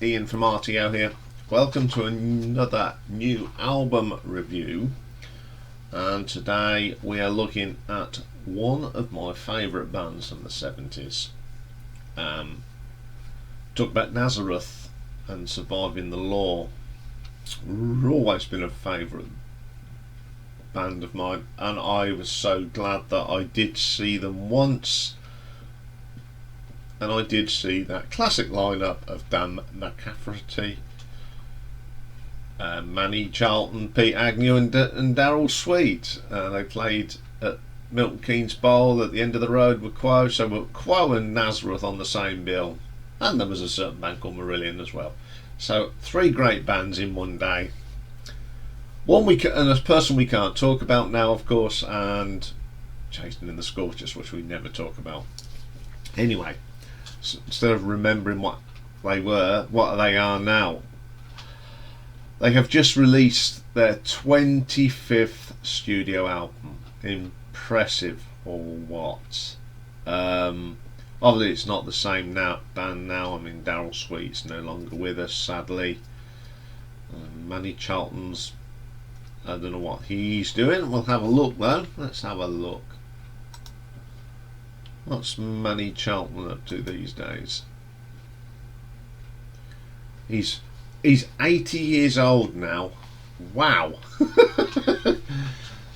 Iain from RTO here. Welcome to another new album review, and today we are looking at one of my favourite bands from the 70s. Talk about Nazareth and Surviving the Law. Always been a favourite band of mine, and I was so glad that I did see them once. And I did see that classic lineup of Dan McCafferty, Manny Charlton, Pete Agnew and Daryl Sweet. They played at Milton Keynes Bowl at the end of the road with Quo, so were Quo and Nazareth on the same bill, and there was a certain band called Marillion as well. So three great bands in one day. One and a person we can't talk about now, of course, and Chasing in the Scorchers, which we never talk about. Anyway, instead of remembering what they were, what they are now. They have just released their 25th studio album. Impressive, or what? Obviously it's not the same band now. I mean, Daryl Sweet's no longer with us, sadly. Manny Charlton's, I don't know what he's doing. We'll have a look though. Let's have a look. What's Manny Charlton up to these days? He's 80 years old now. Wow.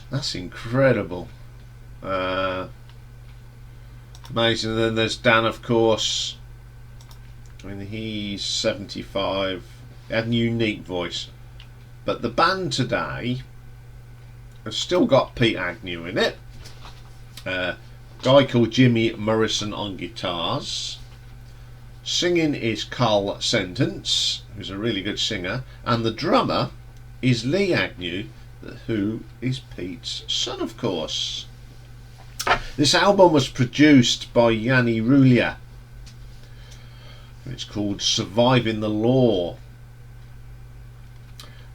That's incredible. Amazing. And then there's Dan, of course. I mean, he's 75. He had a unique voice. But the band today has still got Pete Agnew in it. Guy called Jimmy Morrison on guitars. Singing is Carl Sentence, who's a really good singer, and the drummer is Lee Agnew, who is Pete's son, of course. This album was produced by Iain. It's called Surviving the Law.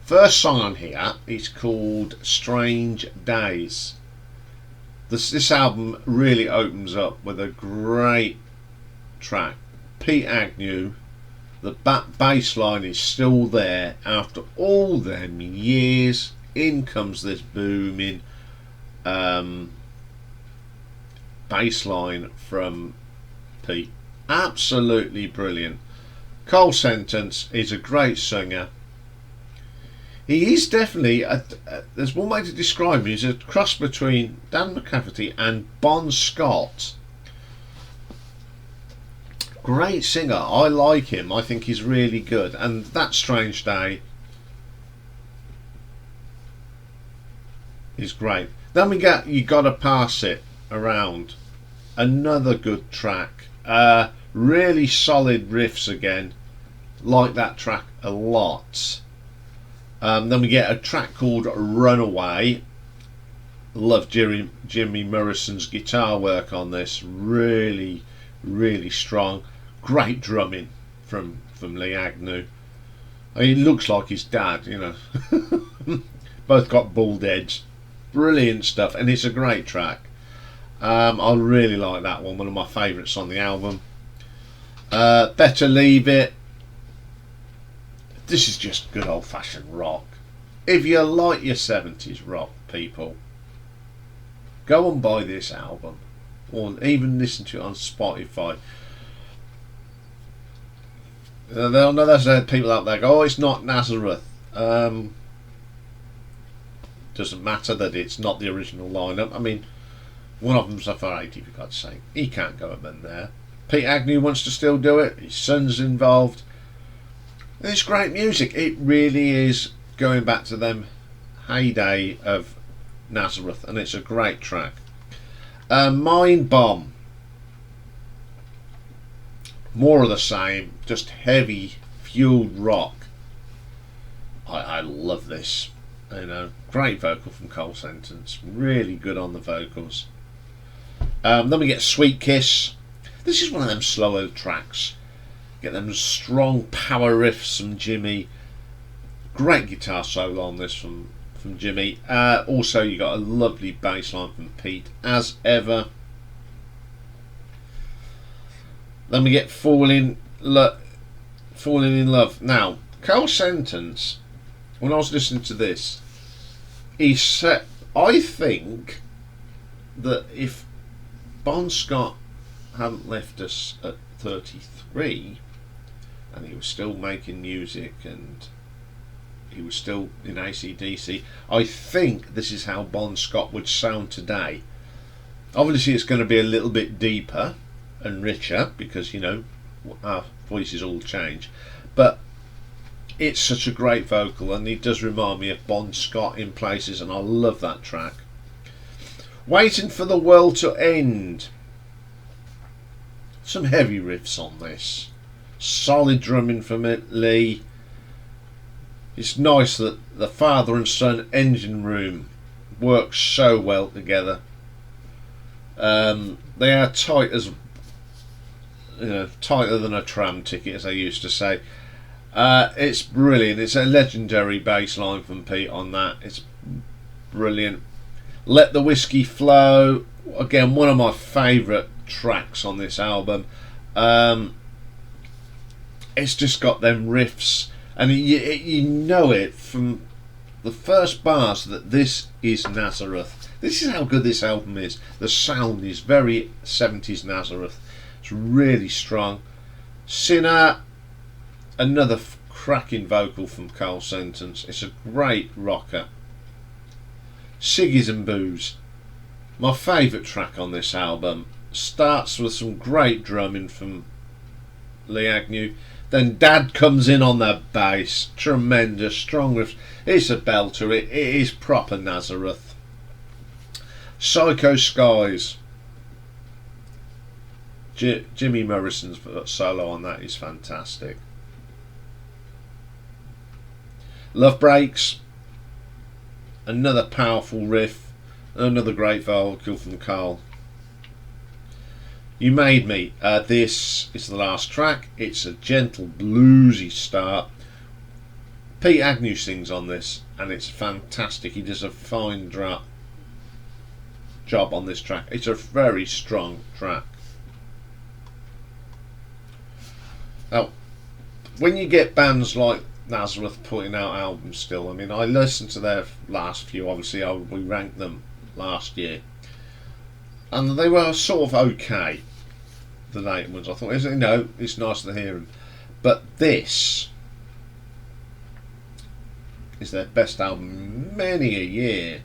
First song on here is called Strange Days. This album really opens up with a great track. Pete Agnew, the bass line is still there after all them years. In comes this booming bass line from Pete. Absolutely brilliant. Carl Sentence is a great singer. He is definitely, there's one way to describe him, he's a cross between Dan McCafferty and Bon Scott. Great singer, I like him, I think he's really good. And That Strange Day is great. Then we get You Gotta Pass It Around, another good track. Really solid riffs again, like that track a lot. Then we get a track called Runaway. Love Jimmy Morrison's guitar work on this. Really, really strong. Great drumming from Lee Agnew. I mean, he looks like his dad, you know. Both got bald heads. Brilliant stuff, and it's a great track. I really like that one. One of my favourites on the album. Better Leave It. This is just good old-fashioned rock. If you like your 70s rock, people, go and buy this album, or even listen to it on Spotify. I know there's people out there go, oh, it's not Nazareth. Doesn't matter that it's not the original lineup. I mean, one of them's a for 80, for God's sake. He can't go up in there. Pete Agnew wants to still do it. His son's involved. It's great music. It really is going back to them heyday of Nazareth, and it's a great track. Mind Bom. More of the same, just heavy fueled rock. I love this. You know, great vocal from Carl Sentence. Really good on the vocals. Then we get Sweet Kiss. This is one of them slower tracks. Get them strong power riffs from Jimmy. Great guitar solo on this from Jimmy. Also, you got a lovely bass line from Pete, as ever. Then we get Falling Falling in Love. Now, Carl Sentence, when I was listening to this, he said, I think that if Bon Scott hadn't left us at 33 and he was still making music and he was still in AC/DC, I think this is how Bon Scott would sound today. Obviously it's going to be a little bit deeper and richer because, you know, our voices all change, but it's such a great vocal and he does remind me of Bon Scott in places, and I love that track. Waiting for the World to End. Some heavy riffs on this, solid drumming from Lee. It's nice that the father and son engine room works so well together. They are tight as, you know, tighter than a tram ticket, as they used to say. It's brilliant. It's a legendary bass line from Pete on that. It's brilliant. Let the Whisky Flow, again, one of my favourite tracks on this album. It's just got them riffs, and you know it from the first bars that this is Nazareth. This is how good this album is. The sound is very 70s Nazareth. It's really strong. Sinner, another cracking vocal from Carl Sentence. It's a great rocker. Ciggies Booze, my favourite track on this album, starts with some great drumming from Lee Agnew. Then Dad comes in on the bass, tremendous, strong riffs. It's a belter. It is proper Nazareth. Psycho Skies. Jimmy Morrison's solo on that is fantastic. Love Breaks, another powerful riff, another great vocal from Carl. You Made Me, this is the last track. It's a gentle bluesy start. Pete Agnew sings on this and it's fantastic. He does a fine job on this track. It's a very strong track. Now, when you get bands like Nazareth putting out albums still, I mean, I listened to their last few, obviously we ranked them last year, and they were sort of okay, the later ones. I thought, you know, it's nice to hear them, but this is their best album in many a year.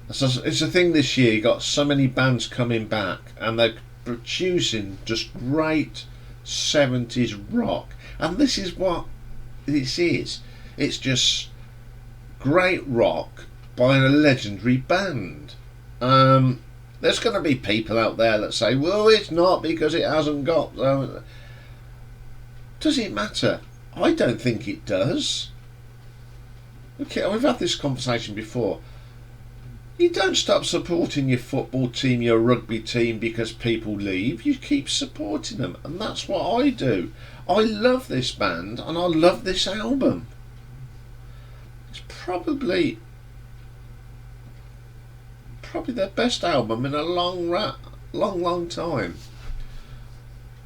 It's a thing this year, you got so many bands coming back and they're producing just great 70s rock, and this is what this is. It's just great rock by a legendary band. There's going to be people out there that say, well, it's not because it hasn't got... does it matter? I don't think it does. Okay, we've had this conversation before. You don't stop supporting your football team, your rugby team, because people leave. You keep supporting them, and that's what I do. I love this band and I love this album. It's probably their best album in a long time.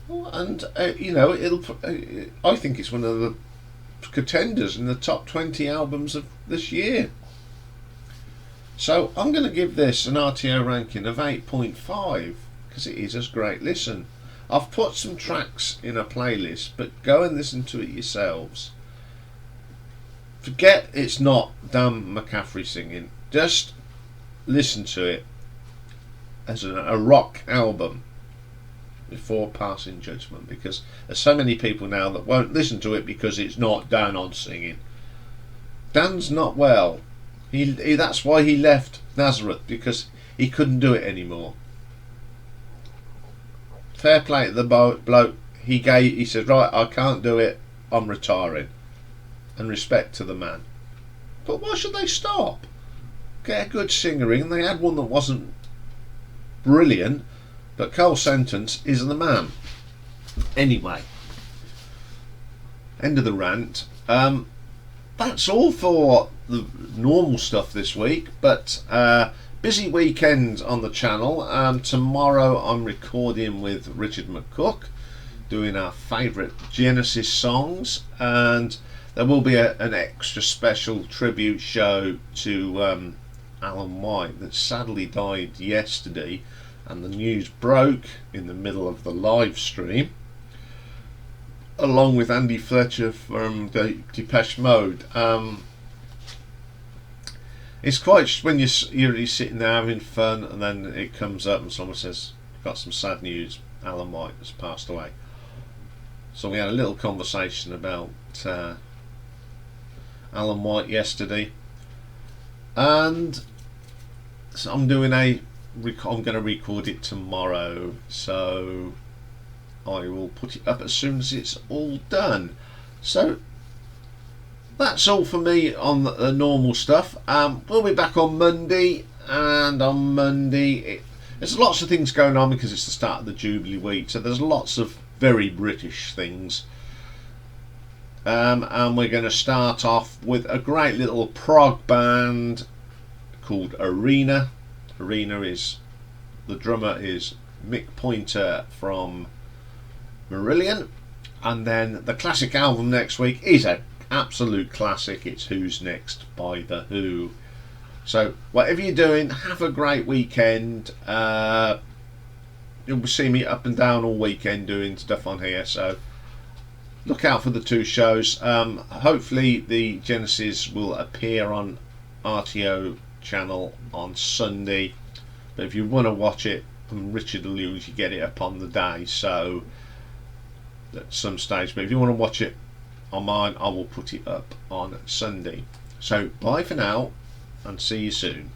And you know, I think it's one of the contenders in the top 20 albums of this year. So I'm going to give this an RTO ranking of 8.5 because it is a great listen. I've put some tracks in a playlist, but go and listen to it yourselves. Forget it's not Dan McCaffrey singing. Just listen to it as a rock album before passing judgment, because there's so many people now that won't listen to it because it's not Dan on singing. Dan's not well. That's why he left Nazareth, because he couldn't do it anymore. Fair play to the bloke. He said, right, I can't do it, I'm retiring. And respect to the man. But why should they stop? Get a good singer in. They had one that wasn't brilliant, but Carl Sentence is the man. Anyway, end of the rant. That's all for the normal stuff this week, but busy weekend on the channel. Tomorrow I'm recording with Richard McCook, doing our favourite Genesis songs, and there will be an extra special tribute show to Alan White that sadly died yesterday, and the news broke in the middle of the live stream, along with Andy Fletcher from Depeche Mode. It's quite when you're sitting there having fun, and then it comes up and someone says, "Got some sad news. Alan White has passed away." So we had a little conversation about Alan White yesterday, and so I'm going to record it tomorrow. So I will put it up as soon as it's all done. So that's all for me on the normal stuff. We'll be back on Monday, and on Monday there's lots of things going on because it's the start of the Jubilee week, so there's lots of very British things. And we're going to start off with a great little prog band called Arena. Arena is, the drummer is Mick Pointer from Marillion, and then the classic album next week is an absolute classic. It's Who's Next by The Who. So whatever you're doing, have a great weekend. You'll see me up and down all weekend doing stuff on here, so look out for the two shows. Hopefully the Genesis will appear on RTO channel on Sunday, but if you want to watch it, Richard will usually get it up on the day, so at some stage. But if you want to watch it on mine, I will put it up on Sunday. So bye for now, and see you soon.